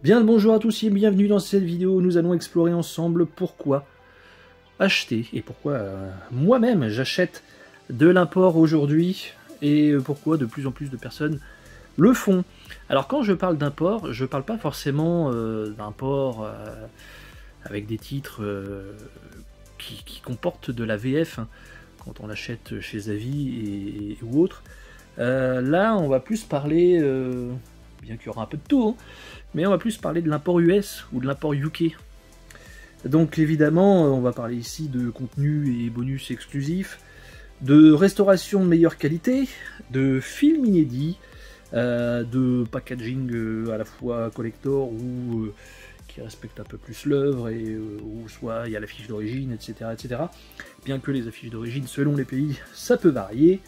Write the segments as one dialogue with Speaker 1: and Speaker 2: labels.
Speaker 1: Bien le bonjour à tous et bienvenue dans cette vidéo où nous allons explorer ensemble pourquoi acheter et pourquoi moi-même j'achète de l'import aujourd'hui et pourquoi de plus en plus de personnes le font. Alors quand je parle d'import, je parle pas forcément d'import avec des titres qui comportent de la VF hein, quand on l'achète chez Zavi ou autre. Là on va plus parler, bien qu'il y aura un peu de tout, hein, mais on va plus parler de l'import US ou de l'import UK. Donc évidemment, on va parler ici de contenu et bonus exclusifs, de restauration de meilleure qualité, de films inédits, de packaging à la fois collector ou qui respecte un peu plus l'œuvre, et où soit il y a l'affiche d'origine, etc., etc. Bien que les affiches d'origine, selon les pays, ça peut varier.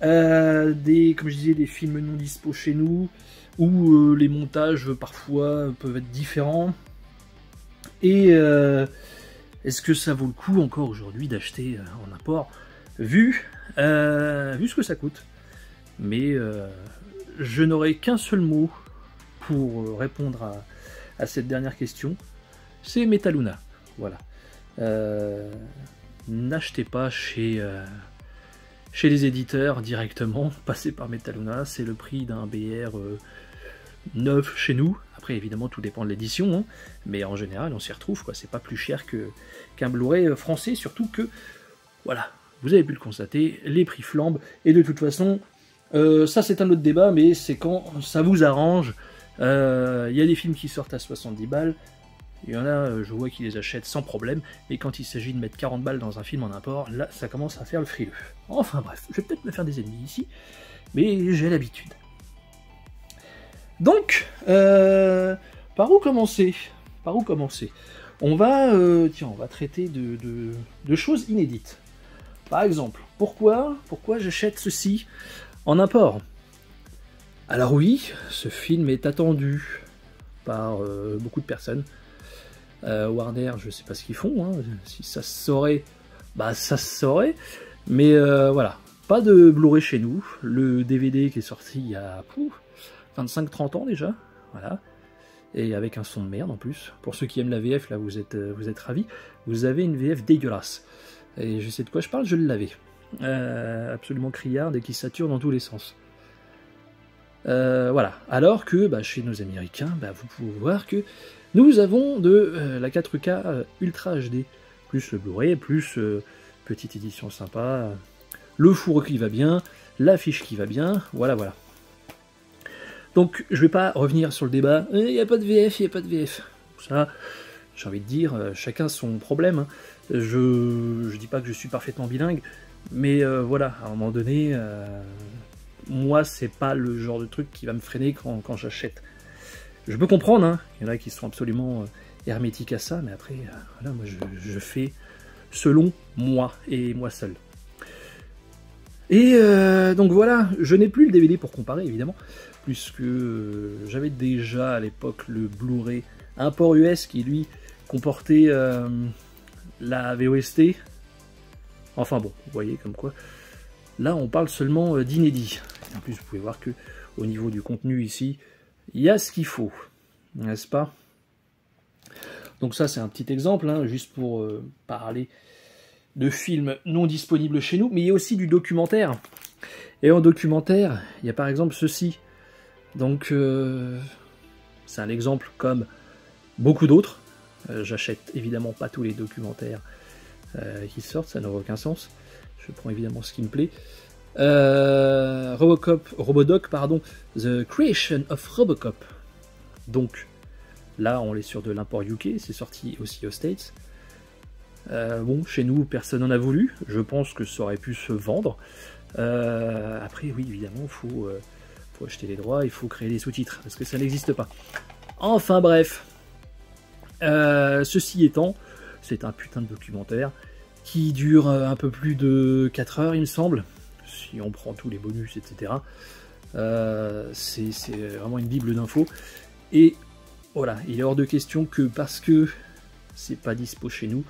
Speaker 1: Comme je disais, des films non dispo chez nous, où les montages parfois peuvent être différents. Et est-ce que ça vaut le coup encore aujourd'hui d'acheter en import, vu ce que ça coûte? Mais je n'aurai qu'un seul mot pour répondre à cette dernière question, c'est Metaluna. Voilà. N'achetez pas chez les éditeurs directement, passez par Metaluna, c'est le prix d'un BR neuf chez nous. Après évidemment tout dépend de l'édition, hein, mais en général on s'y retrouve, quoi. C'est pas plus cher qu'un Blu-ray français, surtout que, voilà, vous avez pu le constater, les prix flambent, et de toute façon, ça c'est un autre débat, mais c'est quand ça vous arrange. Il y a des films qui sortent à 70 balles, il y en a, je vois qui les achètent sans problème, et quand il s'agit de mettre 40 balles dans un film en import, là ça commence à faire le frileux. Enfin bref, je vais peut-être me faire des ennemis ici, mais j'ai l'habitude. Donc, par où commencer? On va traiter de choses inédites. Par exemple, pourquoi j'achète ceci en import? Alors oui, ce film est attendu par beaucoup de personnes. Warner, je sais pas ce qu'ils font, hein. Si ça se saurait, bah ça se saurait. Mais voilà, pas de Blu-ray chez nous. Le DVD qui est sorti il y a 25-30 ans déjà, voilà. Et avec un son de merde en plus. Pour ceux qui aiment la VF, là vous êtes ravis. Vous avez une VF dégueulasse. Et je sais de quoi je parle, je l'avais. Absolument criarde et qui sature dans tous les sens. Voilà. Alors que bah, chez nos Américains, bah, vous pouvez voir que nous avons de la 4K Ultra HD, plus le Blu-ray, plus petite édition sympa, le fourreau qui va bien, l'affiche qui va bien, voilà. Donc je vais pas revenir sur le débat, il n'y a pas de VF, il n'y a pas de VF. Ça, j'ai envie de dire, chacun son problème. Je dis pas que je suis parfaitement bilingue, mais voilà, à un moment donné, moi c'est pas le genre de truc qui va me freiner quand j'achète. Je peux comprendre, hein, il y en a qui sont absolument hermétiques à ça, mais après, voilà, moi je fais selon moi, et moi seul. Et donc voilà, je n'ai plus le DVD pour comparer, évidemment, puisque j'avais déjà à l'époque le Blu-ray import US qui, lui, comportait la VOST. Enfin bon, vous voyez comme quoi, là on parle seulement d'inédit. En plus, vous pouvez voir que au niveau du contenu ici, il y a ce qu'il faut, n'est-ce pas? Donc ça c'est un petit exemple, hein, juste pour parler de films non disponibles chez nous, mais il y a aussi du documentaire. Et en documentaire, il y a par exemple ceci. Donc c'est un exemple comme beaucoup d'autres. J'achète évidemment pas tous les documentaires qui sortent, ça n'aurait aucun sens. Je prends évidemment ce qui me plaît. Robodoc, pardon, The Creation of Robocop. Donc là, on est sur de l'import UK, c'est sorti aussi aux States. Bon, chez nous, personne n'en a voulu. Je pense que ça aurait pu se vendre. Après, oui, évidemment, il faut acheter les droits, il faut créer les sous-titres, parce que ça n'existe pas. Enfin bref. Ceci étant, c'est un putain de documentaire qui dure un peu plus de 4 heures, il me semble, si on prend tous les bonus, etc. C'est vraiment une bible d'infos. Et voilà, il est hors de question que parce que c'est pas dispo chez nous,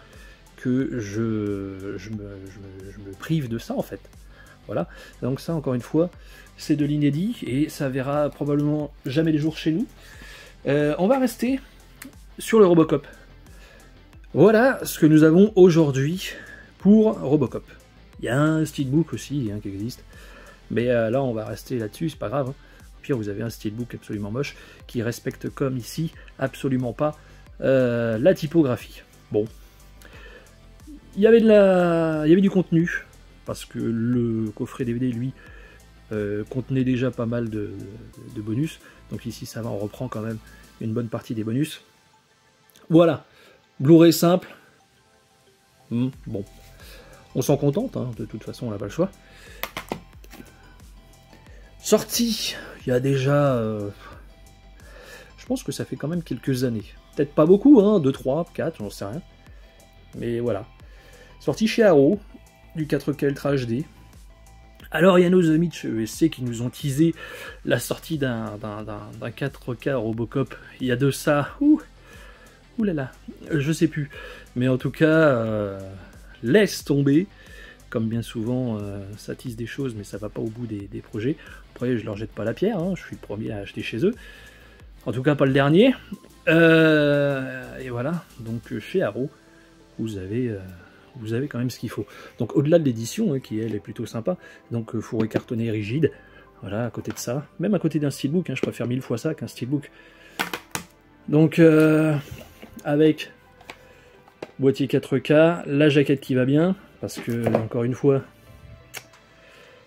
Speaker 1: que je me prive de ça en fait. Voilà, donc ça encore une fois, c'est de l'inédit et ça verra probablement jamais les jours chez nous. On va rester sur le Robocop. Voilà ce que nous avons aujourd'hui pour Robocop. Il y a un steelbook aussi qui existe, mais là on va rester là-dessus, c'est pas grave. Hein. Au pire, vous avez un steelbook absolument moche qui respecte comme ici absolument pas la typographie. Bon, il y avait du contenu parce que le coffret DVD lui contenait déjà pas mal de bonus. Donc ici ça va, on reprend quand même une bonne partie des bonus. Voilà, Blu-ray simple. Bon, on s'en contente, hein, de toute façon on n'a pas le choix. Sorti, il y a déjà... je pense que ça fait quand même quelques années. Peut-être pas beaucoup, hein, 2, 3, 4, j'en sais rien. Mais voilà. Sorti chez Arrow, du 4K Ultra HD. Alors il y a nos amis de chez ESC qui nous ont teasé la sortie d'un 4K Robocop. Il y a de ça... Ouh là là, je sais plus. Mais en tout cas, laisse tomber. Comme bien souvent, ça tease des choses, mais ça va pas au bout des projets. Après, je leur jette pas la pierre, hein, je suis le premier à acheter chez eux. En tout cas, pas le dernier. Et voilà, donc chez Arrow, vous avez quand même ce qu'il faut. Donc au-delà de l'édition, hein, qui elle est plutôt sympa, donc fourré cartonné rigide, voilà, à côté de ça, même à côté d'un steelbook, hein, je préfère 1000 fois ça qu'un steelbook. Donc avec boîtier 4K, la jaquette qui va bien, parce que, encore une fois,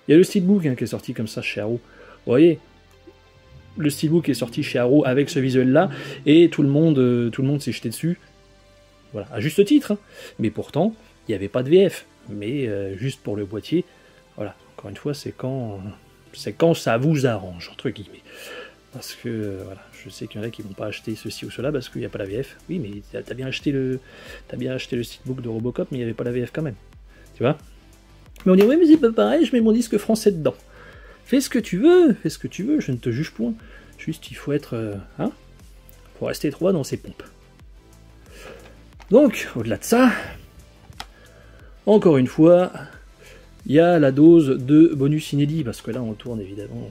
Speaker 1: il y a le steelbook qui est sorti comme ça chez Arrow. Vous voyez, le steelbook est sorti chez Arrow avec ce visuel-là, et tout le monde s'est jeté dessus. Voilà, à juste titre, hein. Mais pourtant, il n'y avait pas de VF. Mais juste pour le boîtier, voilà, encore une fois, c'est quand ça vous arrange, entre guillemets. Parce que, voilà, je sais qu'il y en a qui vont pas acheter ceci ou cela parce qu'il n'y a pas la VF. Oui, mais t'as bien acheté le steelbook de Robocop, mais il n'y avait pas la VF quand même. Tu vois? Mais on dit, oui, mais c'est pas pareil, je mets mon disque français dedans. Fais ce que tu veux, je ne te juge point. Juste, il faut être... faut rester droit dans ses pompes. Donc, au-delà de ça, encore une fois, il y a la dose de bonus inédits, parce que là, on tourne évidemment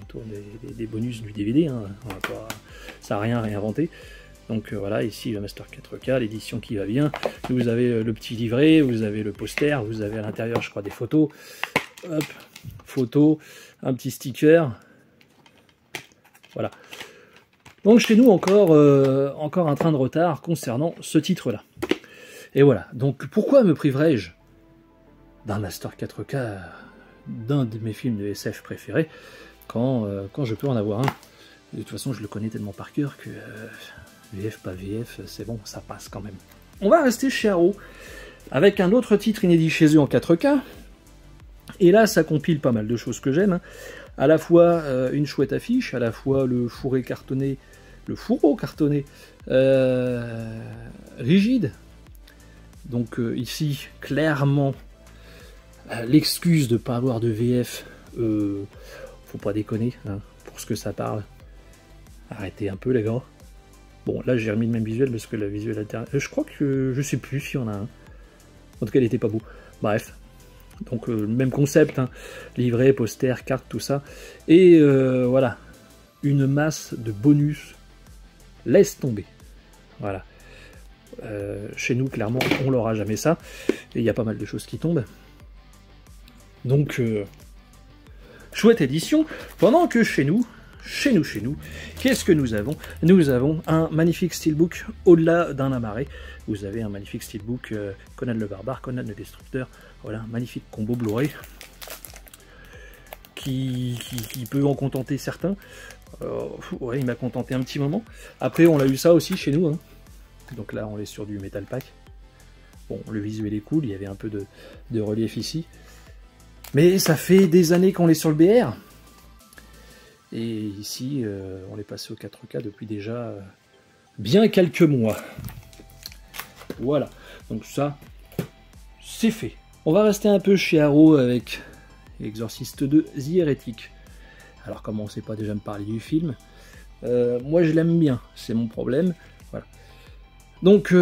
Speaker 1: des bonus du DVD, hein, ça n'a rien réinventé. Donc voilà, ici le Master 4K, l'édition qui va bien. Vous avez le petit livret, vous avez le poster, vous avez à l'intérieur, je crois, des photos. Hop, photos, un petit sticker. Voilà. Donc chez nous, encore un train de retard concernant ce titre-là. Et voilà. Donc pourquoi me priverais-je d'un Master 4K, d'un de mes films de SF préférés, quand je peux en avoir un? De toute façon, je le connais tellement par cœur que... VF, pas VF, c'est bon, ça passe quand même. On va rester chez Arrow, avec un autre titre inédit chez eux en 4K. Et là, ça compile pas mal de choses que j'aime. Hein. À la fois une chouette affiche, à la fois le fourreau cartonné rigide. Donc ici, clairement, l'excuse de ne pas avoir de VF, faut pas déconner, hein, pour ce que ça parle. Arrêtez un peu les gars. Bon, là j'ai remis le même visuel parce que le visuel alterne... je crois que... je sais plus s'il y en a un. En tout cas, il était pas beau. Bref. Donc, le même concept. Hein. Livret, poster, carte, tout ça. Et voilà. Une masse de bonus. Laisse tomber. Voilà. Chez nous, clairement, on l'aura jamais ça. Et il y a pas mal de choses qui tombent. Donc, chouette édition. Pendant que chez nous, qu'est-ce que nous avons? Nous avons un magnifique steelbook au-delà d'un amarré. Vous avez un magnifique steelbook Conan le Barbare, Conan le Destructeur. Voilà, un magnifique combo Blu-ray qui peut en contenter certains. Ouais, il m'a contenté un petit moment. Après, on a eu ça aussi chez nous. Hein. Donc là, on est sur du Metal Pack. Bon, le visuel est cool, il y avait un peu de relief ici. Mais ça fait des années qu'on est sur le BR. Et ici, on est passé au 4K depuis déjà bien quelques mois. Voilà, donc ça, c'est fait. On va rester un peu chez Arrow avec Exorcist 2, The Heretic. Alors, comment on ne sait pas déjà me parler du film, moi je l'aime bien, c'est mon problème. Voilà. Donc,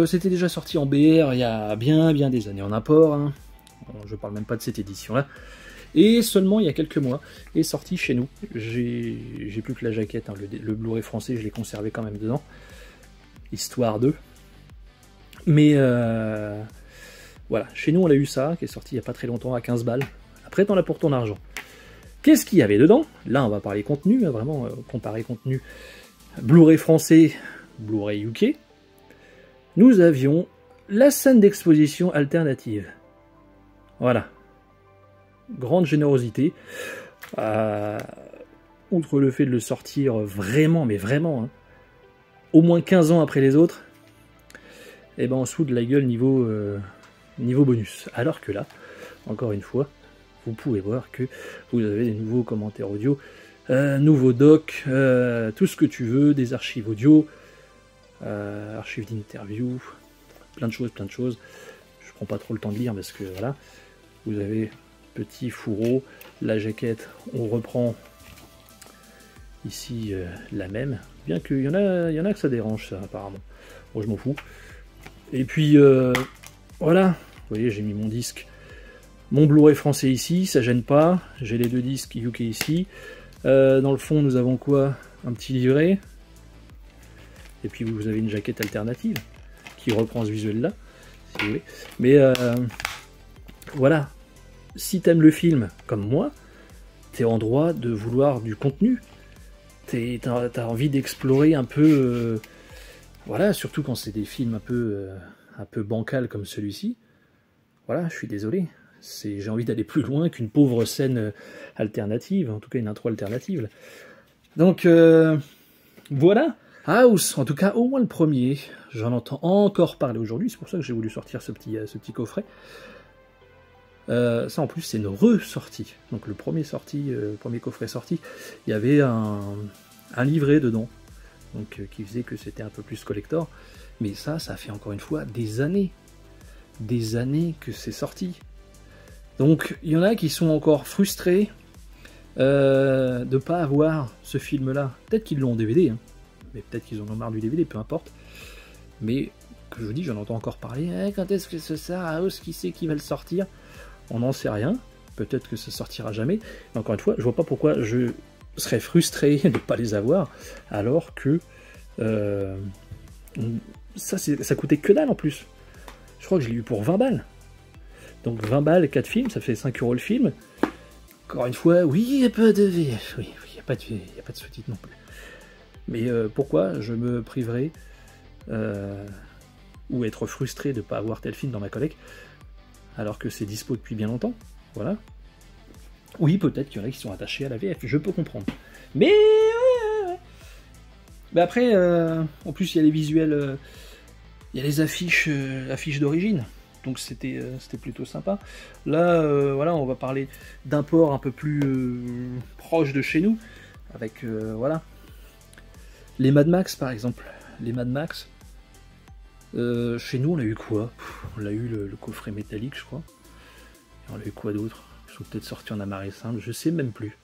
Speaker 1: c'était déjà sorti en BR il y a bien des années en import. Hein. Bon, je parle même pas de cette édition-là. Et seulement il y a quelques mois, est sorti chez nous. J'ai plus que la jaquette, hein, le Blu-ray français, je l'ai conservé quand même dedans. Histoire de. Mais voilà, chez nous on a eu ça, qui est sorti il n'y a pas très longtemps à 15 balles. Après t'en as pour ton argent. Qu'est-ce qu'il y avait dedans? Là on va parler contenu, hein, vraiment comparer contenu Blu-ray français, Blu-ray UK. Nous avions la scène d'exposition alternative. Voilà. Grande générosité. Outre le fait de le sortir vraiment, mais vraiment, hein, au moins 15 ans après les autres, et ben on se fout de la gueule niveau bonus. Alors que là, encore une fois, vous pouvez voir que vous avez des nouveaux commentaires audio, nouveaux docs, tout ce que tu veux, des archives audio, archives d'interview, plein de choses. Je prends pas trop le temps de lire parce que voilà, vous avez petit fourreau, la jaquette, on reprend ici la même, bien qu'il y en a que ça dérange ça apparemment. Bon, je m'en fous. Et puis voilà, vous voyez, j'ai mis mon disque, mon Blu-ray français ici, ça gêne pas. J'ai les deux disques UK ici. Dans le fond, nous avons quoi? Un petit livret. Et puis vous avez une jaquette alternative qui reprend ce visuel-là, si vous voulez. Mais voilà, si t'aimes le film comme moi, t'es en droit de vouloir du contenu. T'as envie d'explorer un peu, voilà, surtout quand c'est des films un peu bancals comme celui-ci. Voilà, je suis désolé. J'ai envie d'aller plus loin qu'une pauvre scène alternative, en tout cas une intro alternative. Donc voilà. House, en tout cas au moins le premier, j'en entends encore parler aujourd'hui, c'est pour ça que j'ai voulu sortir ce petit coffret. Ça en plus c'est une ressortie, donc le premier coffret sorti, il y avait un livret dedans, donc qui faisait que c'était un peu plus collector, mais ça fait encore une fois des années que c'est sorti. Donc il y en a qui sont encore frustrés de ne pas avoir ce film-là. Peut-être qu'ils l'ont en DVD, hein. Mais peut-être qu'ils en ont marre du DVD, peu importe. Mais, que je vous dis, j'en entends encore parler. Quand est-ce que ce sort House, qui sait qui va le sortir? On n'en sait rien. Peut-être que ça sortira jamais. Mais encore une fois, je vois pas pourquoi je serais frustré de ne pas les avoir, alors que ça coûtait que dalle en plus. Je crois que je l'ai eu pour 20 balles. Donc 20 balles, 4 films, ça fait 5 € le film. Encore une fois, oui, il n'y a pas de VF. Oui, il n'y a pas de sous-titres non plus. Mais pourquoi je me priverais ou être frustré de ne pas avoir tel film dans ma collecte alors que c'est dispo depuis bien longtemps? Voilà. Oui, peut-être qu'il y en a qui sont attachés à la VF, je peux comprendre. Mais ouais. Mais après, en plus il y a les visuels, il y a les affiches d'origine. Donc c'était plutôt sympa. Là, voilà, on va parler d'un port un peu plus proche de chez nous, avec voilà. Les Mad Max, par exemple. Les Mad Max, chez nous, on a eu quoi? On a eu le coffret métallique, je crois. Et on a eu quoi d'autre? Ils sont peut-être sortis en amarré simple, je sais même plus.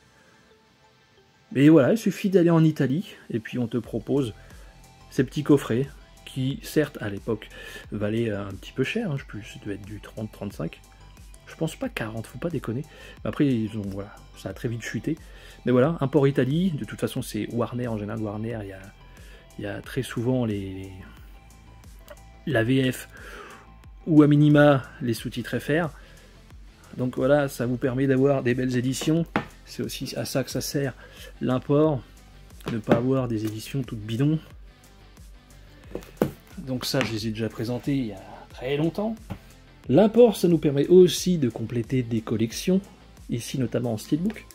Speaker 1: Mais voilà, il suffit d'aller en Italie, et puis on te propose ces petits coffrets, qui, certes, à l'époque, valaient un petit peu cher, hein, je sais plus, ça devait être du 30-35. Je pense pas 40, faut pas déconner. Mais après, voilà, ça a très vite chuté. Mais voilà, un port Italie, de toute façon c'est Warner, en général Warner, il y a très souvent la VF ou à minima les sous-titres FR. Donc voilà, ça vous permet d'avoir des belles éditions. C'est aussi à ça que ça sert l'import, ne pas avoir des éditions toutes bidons. Donc ça, je les ai déjà présentés il y a très longtemps. L'import, ça nous permet aussi de compléter des collections, ici notamment en steelbook,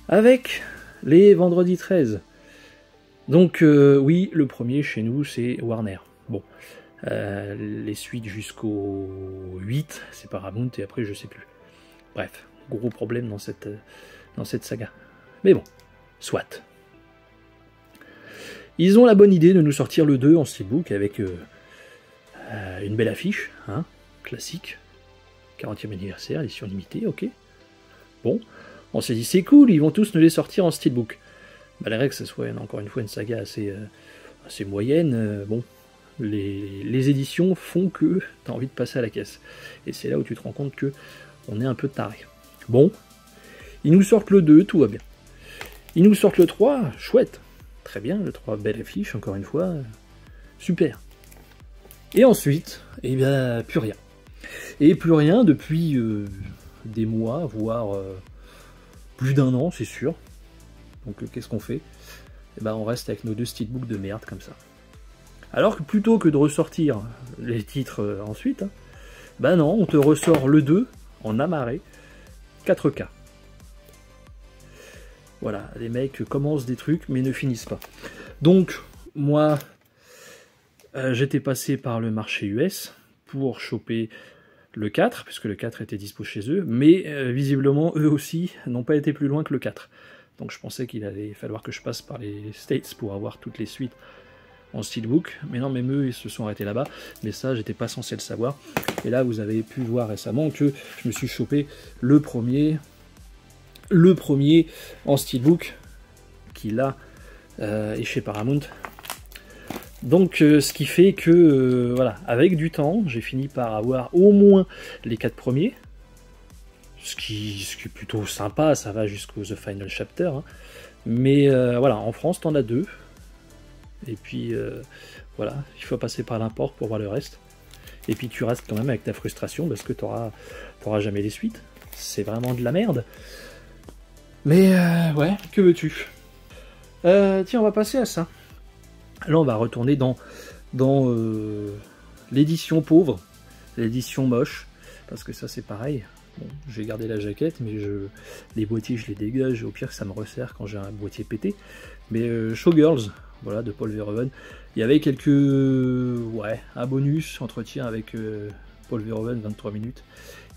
Speaker 1: avec les vendredis 13. Donc oui, le premier chez nous, c'est Warner. Bon, les suites jusqu'au 8, c'est Paramount, et après, je sais plus. Bref, gros problème dans cette saga. Mais bon, soit. Ils ont la bonne idée de nous sortir le 2 en steelbook avec une belle affiche, hein, classique, 40e anniversaire, édition limitée, ok. Bon, on s'est dit c'est cool, ils vont tous nous les sortir en steelbook. Malgré que ce soit encore une fois une saga assez moyenne, bon, les éditions font que tu as envie de passer à la caisse. Et c'est là où tu te rends compte que on est un peu taré. Bon, ils nous sortent le 2, tout va bien. Ils nous sortent le 3, chouette. Très bien, le 3, belle affiche, encore une fois. Super. Et ensuite, eh bien, plus rien. Et plus rien depuis des mois, voire plus d'un an, c'est sûr. Donc qu'est-ce qu'on fait? Eh ben, on reste avec nos deux steelbooks de merde comme ça. Alors que plutôt que de ressortir les titres ensuite, hein, ben non, on te ressort le 2 en amarré 4K. Voilà, les mecs commencent des trucs mais ne finissent pas. Donc, moi, j'étais passé par le marché US pour choper le 4, puisque le 4 était dispo chez eux, mais visiblement, eux aussi n'ont pas été plus loin que le 4. Donc je pensais qu'il allait falloir que je passe par les States pour avoir toutes les suites en steelbook, mais non, même eux, ils se sont arrêtés là-bas, mais ça, j'étais pas censé le savoir. Et là, vous avez pu voir récemment que je me suis chopé le premier en steelbook, qui là est chez Paramount. Donc ce qui fait que, voilà, avec du temps, j'ai fini par avoir au moins les 4 premiers, ce qui est plutôt sympa, ça va jusqu'au The Final Chapter, hein. Mais voilà, en France, t'en as 2. Et puis, voilà, il faut passer par l'import pour voir le reste. Et puis tu restes quand même avec ta frustration, parce que t'auras jamais les suites. C'est vraiment de la merde. Mais, ouais, que veux-tu? Tiens, on va passer à ça. Là, on va retourner dans l'édition pauvre, l'édition moche, parce que ça, c'est pareil. Bon, j'ai gardé la jaquette, mais les boîtiers, je les dégage. Au pire, ça me resserre quand j'ai un boîtier pété. Mais Showgirls, voilà, de Paul Verhoeven. Il y avait un bonus, entretien avec Paul Verhoeven, 23 minutes,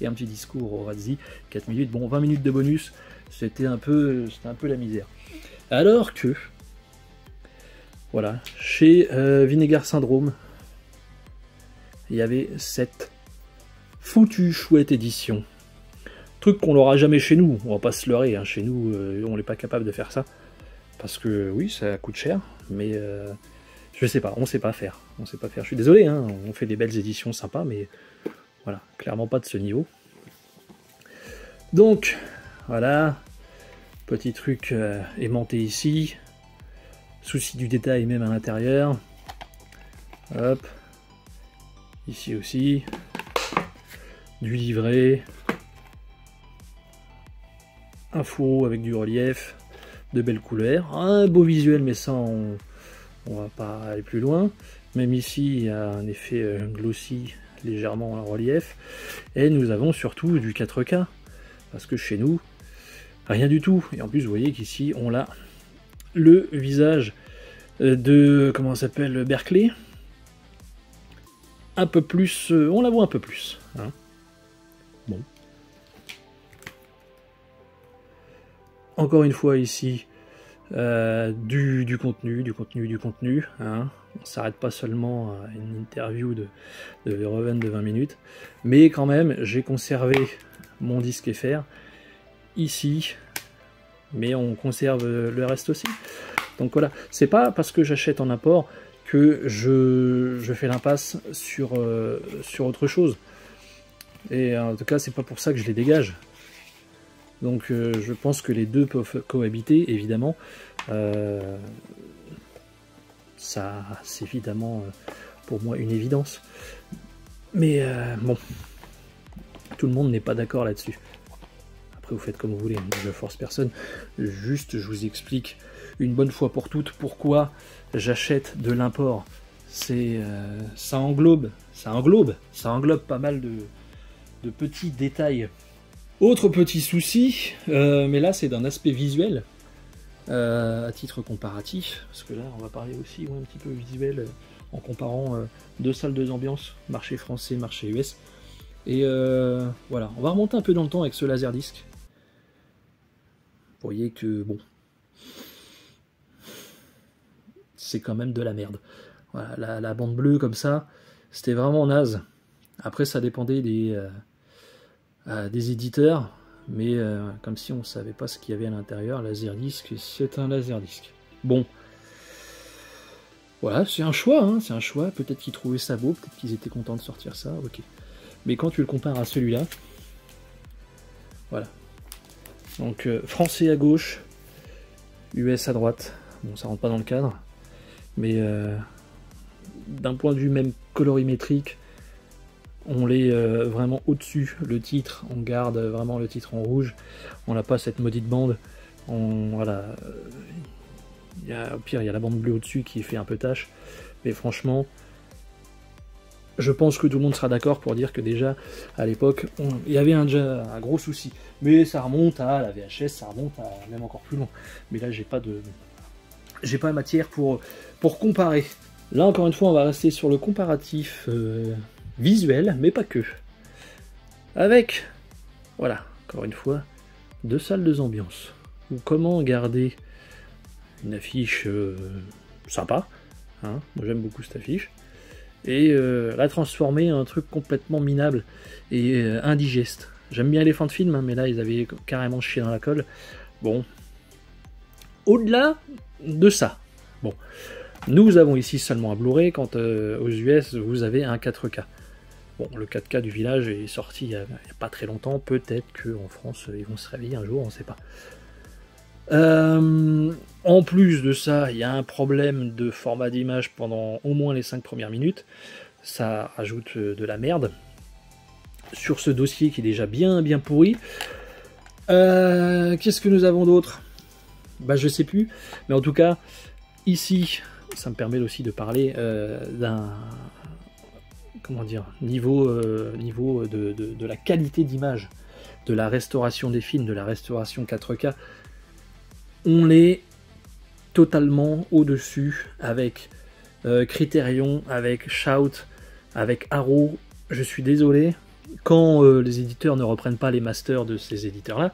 Speaker 1: et un petit discours au Razzie, 4 minutes. Bon, 20 minutes de bonus, c'était un peu la misère. Alors que, voilà, chez Vinegar Syndrome, il y avait cette foutue chouette édition. Truc qu'on n'aura jamais chez nous, on va pas se leurrer, hein. Chez nous, on n'est pas capable de faire ça. Parce que oui, ça coûte cher, mais je sais pas, on sait pas faire. On sait pas faire. Je suis désolé, hein, on fait des belles éditions sympas, mais voilà, clairement pas de ce niveau. Donc, voilà, petit truc aimanté ici. Souci du détail même à l'intérieur. Hop. Ici aussi. Du livret. Un fourreau avec du relief. De belles couleurs. Un beau visuel, mais ça, on va pas aller plus loin. Même ici, il y a un effet glossy, légèrement en relief. Et nous avons surtout du 4K. Parce que chez nous, rien du tout. Et en plus, vous voyez qu'ici, on a le visage de, comment ça s'appelle, Berkeley. Un peu plus, on la voit un peu plus. Hein. Bon. Encore une fois ici, du contenu. Hein. On ne s'arrête pas seulement à une interview de Verhoeven de 20 minutes. Mais quand même, j'ai conservé mon disque FR ici. Mais on conserve le reste aussi. Donc voilà, c'est pas parce que j'achète en import que je fais l'impasse sur autre chose. Et en tout cas, c'est pas pour ça que je les dégage. Donc je pense que les deux peuvent cohabiter, évidemment. Ça, c'est évidemment pour moi une évidence. Mais bon, tout le monde n'est pas d'accord là-dessus. Après, vous faites comme vous voulez, je force personne. Juste, je vous explique une bonne fois pour toutes pourquoi j'achète de l'import. C'est ça englobe pas mal de petits détails. Autre petit souci, mais là c'est d'un aspect visuel, à titre comparatif, parce que là on va parler aussi un petit peu visuel en comparant deux salles, deux ambiances, marché français, marché US. Et voilà, on va remonter un peu dans le temps avec ce Laserdisc. Vous voyez que bon, c'est quand même de la merde. Voilà, la bande bleue comme ça, c'était vraiment naze. Après ça dépendait des éditeurs, mais comme si on savait pas ce qu'il y avait à l'intérieur. Laserdisc, c'est un Laserdisc. Bon, voilà, c'est un choix, hein, c'est un choix. Peut-être qu'ils trouvaient ça beau, peut-être qu'ils étaient contents de sortir ça, ok. Mais quand tu le compares à celui-là, voilà, Donc français à gauche, US à droite. Bon, ça rentre pas dans le cadre, mais d'un point de vue même colorimétrique, on l'est vraiment au-dessus. Le titre, on garde vraiment le titre en rouge. On n'a pas cette maudite bande. Voilà. Au pire, il y a la bande bleue au-dessus qui fait un peu tâche. Mais franchement, je pense que tout le monde sera d'accord pour dire que déjà, à l'époque, il y avait déjà un gros souci. Mais ça remonte à la VHS, ça remonte à même encore plus loin. Mais là, j'ai pas matière pour comparer. Là, encore une fois, on va rester sur le comparatif visuel, mais pas que. Avec, voilà, encore une fois, 2 salles, 2 ambiances. Ou comment garder une affiche sympa, hein, moi j'aime beaucoup cette affiche, et la transformer en un truc complètement minable et indigeste. J'aime bien Elephant Film, hein, mais là ils avaient carrément chié dans la colle. Bon, au-delà de ça, bon, nous avons ici seulement un Blu-ray, quand aux US vous avez un 4K. Bon, le 4K du village est sorti il n'y a pas très longtemps, peut-être qu'en France ils vont se réveiller un jour, on ne sait pas. En plus de ça, il y a un problème de format d'image pendant au moins les 5 premières minutes. Ça rajoute de la merde sur ce dossier qui est déjà bien pourri. Qu'est-ce que nous avons d'autre? Bah je sais plus, mais en tout cas ici ça me permet aussi de parler d'un niveau de la qualité d'image, de la restauration des films, de la restauration 4K. On est totalement au-dessus avec Criterion, avec Shout, avec Arrow. Je suis désolé, quand les éditeurs ne reprennent pas les masters de ces éditeurs-là,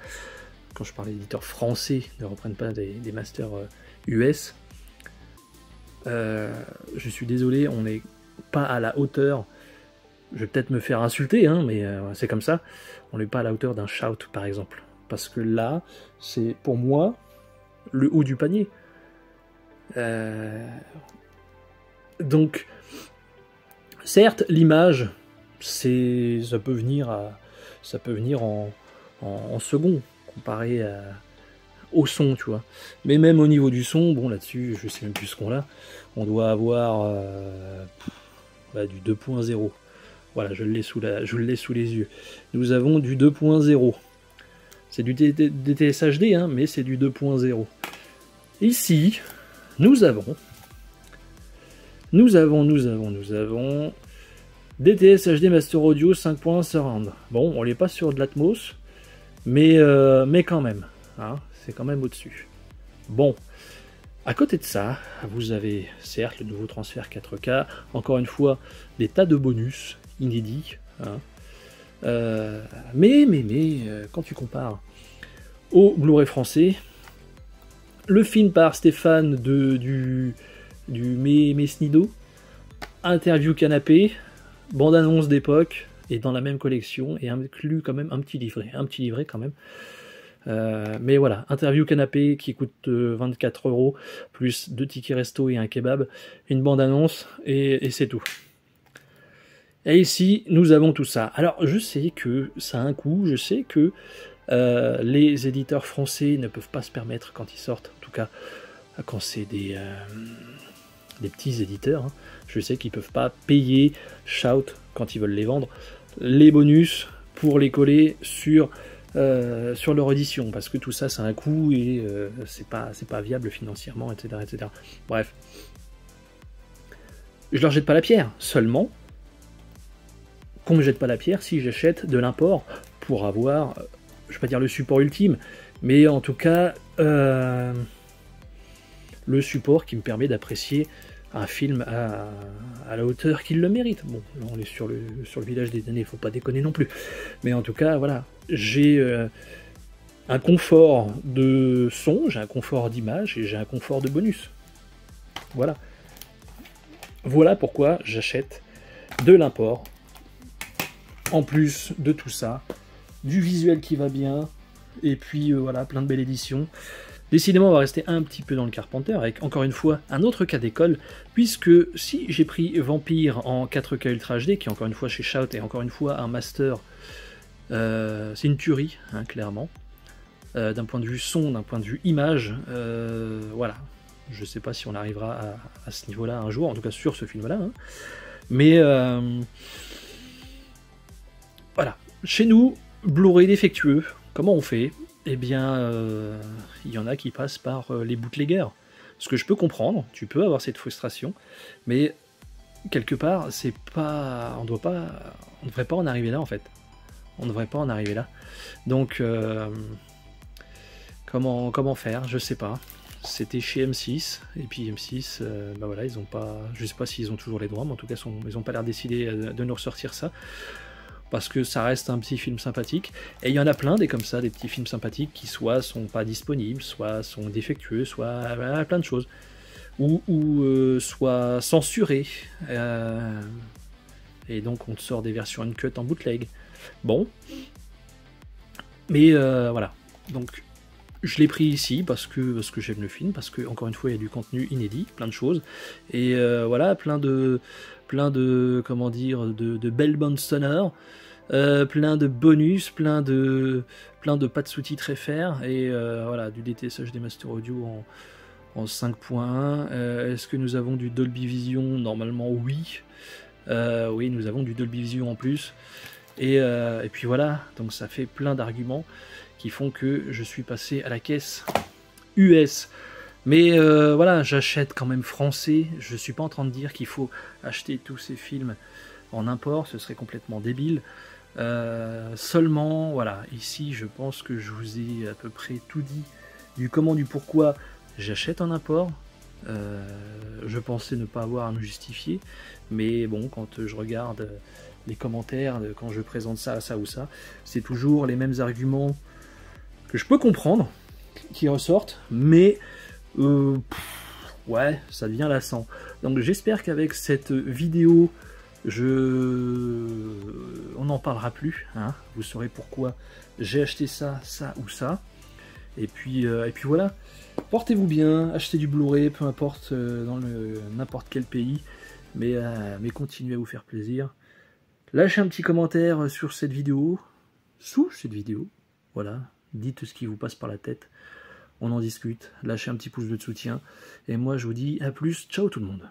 Speaker 1: quand je parle d'éditeurs français, ne reprennent pas des masters US, je suis désolé, on n'est pas à la hauteur. Je vais peut-être me faire insulter, hein, mais c'est comme ça. On n'est pas à la hauteur d'un Shout, par exemple. Parce que là, c'est pour moi le haut du panier. Donc, certes, l'image, ça peut venir en second, comparé au son, tu vois. Mais même au niveau du son, bon, là-dessus, je sais même plus ce qu'on a. On doit avoir du 2.0. Voilà, je l'ai sous les yeux. Nous avons du 2.0. C'est du DTS HD, hein, mais c'est du 2.0. Ici, nous avons DTS HD Master Audio 5.1 Surround. Bon, on n'est pas sur de l'Atmos, mais quand même, hein, c'est quand même au-dessus. Bon, à côté de ça, vous avez certes le nouveau transfert 4K, encore une fois, des tas de bonus inédits, hein. Mais quand tu compares au Blu-ray français, le film par Stéphane du Mesnido, interview canapé, bande-annonce d'époque, est dans la même collection et inclut quand même un petit livret quand même. Mais voilà, interview canapé qui coûte 24 €, plus 2 tickets resto et un kebab, une bande-annonce et c'est tout. Et ici, nous avons tout ça. Alors, je sais que ça a un coût, je sais que les éditeurs français ne peuvent pas se permettre quand ils sortent, en tout cas quand c'est des petits éditeurs, hein, je sais qu'ils ne peuvent pas payer Shout quand ils veulent les vendre, les bonus pour les coller sur leur édition, parce que tout ça, ça a un coût et c'est pas viable financièrement, etc., etc. Bref. Je leur jette pas la pierre, seulement qu'on me jette pas la pierre si j'achète de l'import pour avoir, je vais pas dire le support ultime, mais en tout cas le support qui me permet d'apprécier un film à la hauteur qu'il le mérite. Bon, là on est sur le village des damnés, faut pas déconner non plus. Mais en tout cas, voilà, j'ai un confort de son, j'ai un confort d'image et j'ai un confort de bonus. Voilà. Voilà pourquoi j'achète de l'import. En plus de tout ça, du visuel qui va bien, et puis voilà, plein de belles éditions. Décidément, on va rester un petit peu dans le Carpenter, avec encore une fois un autre cas d'école, puisque si j'ai pris Vampire en 4K Ultra HD, qui est encore une fois chez Shout, et encore une fois un master, c'est une tuerie, hein, clairement. d'un point de vue son, d'un point de vue image, voilà. Je sais pas si on arrivera à ce niveau-là un jour, en tout cas sur ce film-là, hein. Mais voilà. Chez nous, Blu-ray défectueux, comment on fait? Eh bien, il y en a qui passent par les bootleggers. Ce que je peux comprendre, tu peux avoir cette frustration, mais quelque part, c'est pas, on devrait pas en arriver là en fait. On ne devrait pas en arriver là. Donc, comment faire? Je sais pas. C'était chez M6, et puis M6, bah voilà, ils ont pas, je sais pas s'ils ont toujours les droits, mais en tout cas, ils ont pas l'air décidé de nous ressortir ça, parce que ça reste un petit film sympathique. Et il y en a plein des comme ça, des petits films sympathiques qui soit sont pas disponibles, soit sont défectueux, soit voilà, plein de choses, ou soit censurés. Et donc on te sort des versions uncut en bootleg. Bon, mais voilà. Donc je l'ai pris ici parce que j'aime le film, parce que encore une fois il y a du contenu inédit, plein de choses, et voilà, plein de comment dire, de belles bandes sonores, plein de bonus, plein de pas de sous-titres FR, et voilà, du DTSH des Master Audio en 5.1. Est-ce que nous avons du Dolby Vision? Normalement oui. Oui, nous avons du Dolby Vision en plus. Et puis voilà, donc ça fait plein d'arguments qui font que je suis passé à la caisse US. Mais voilà, j'achète quand même français. Je suis pas en train de dire qu'il faut acheter tous ces films en import, ce serait complètement débile. Seulement, voilà, ici je pense que je vous ai à peu près tout dit du comment, du pourquoi j'achète en import. Je pensais ne pas avoir à me justifier, mais bon, quand je regarde les commentaires, quand je présente ça, ça ou ça, c'est toujours les mêmes arguments que je peux comprendre qui ressortent, mais ouais, ça devient lassant. Donc j'espère qu'avec cette vidéo, on n'en parlera plus, hein. Vous saurez pourquoi j'ai acheté ça, ça ou ça. Et puis voilà, portez-vous bien, achetez du Blu-ray, peu importe dans n'importe quel pays, mais continuez à vous faire plaisir. Lâchez un petit commentaire sur cette vidéo, sous cette vidéo, voilà, dites ce qui vous passe par la tête, on en discute, lâchez un petit pouce de soutien, et moi je vous dis à plus, ciao tout le monde.